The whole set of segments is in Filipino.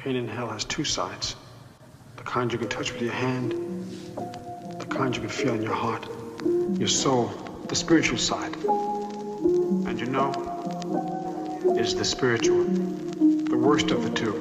Pain in hell has two sides. The kind you can touch with your hand, the kind you can feel in your heart, your soul, the spiritual side. And you know, is the spiritual, the worst of the two.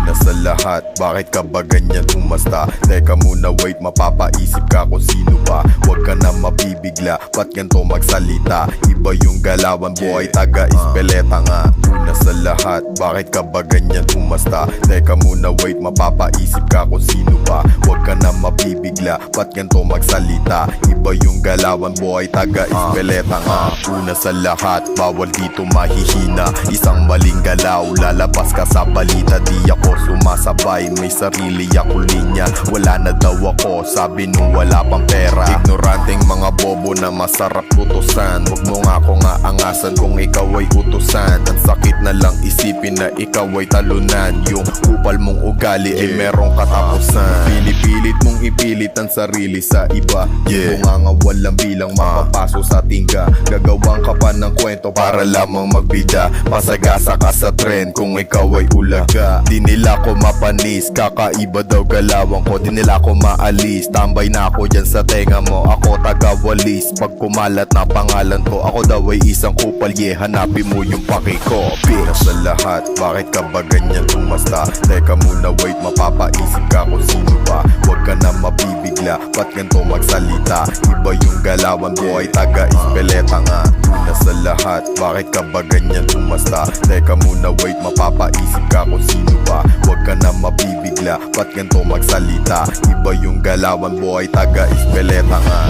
Una sa lahat, bakit ka ba ganyan umasta? Teka muna, wait, mapapaisip ka kung sino ba. Huwag ka na mapibigla, ba't ganito magsalita? Iba yung galawan, buhay taga-Ispeleta nga. Una sa lahat, bakit ka ba ganyan umasta? Teka muna, wait, mapapaisip ka kung sino ba. Huwag ka na mapibigla, ba't ganito magsalita? Iba yung galawan, buhay taga-Ispeleta nga. Una sa lahat, bawal dito mahihina. Isang maling galaw, lalabas ka sa balita. Di ako sumasabay, may sarili ako linya. Wala na daw ako, sabi nung wala pang pera. Ignoranteng mga bobo na masarap utusan. Huwag mo nga ako nga angasan kung ikaw ay utusan. Ang sakit na lang isipin na ikaw ay talunan. Yung kupal mong ugali ay merong katapusan. Pinipilit mong ipilit ang sarili sa iba. Kung nga walang bilang mapapaso sa tingga. Gagawang ka pa ng kwento para lamang magbida. Pasagasa ka sa trend kung ikaw ay ulaga. Di nila ko mapanis, kakaiba daw galawan ko. Di nila ko maalis, tambay na ako dyan sa tenga mo. Ako taga-walis, pag kumalat na pangalan ko. Ako daw ay isang kupal, hanapin mo yung paki ko. Una sa lahat, bakit ka ba ganyan umasta? Teka muna, wait, mapapaisip ka kung sino ba. Huwag ka na mapibigla, ba't ganito magsalita? Iba yung galawan, buhay taga-Ispeleta nga. Una sa lahat, bakit ka ba ganyan umasta? Teka muna, wait, mapapaisip ka kung sino ba. Huwag ka na mapibigla, ba't ganito magsalita? Iba yung galawan, buhay taga-Ispeleta nga.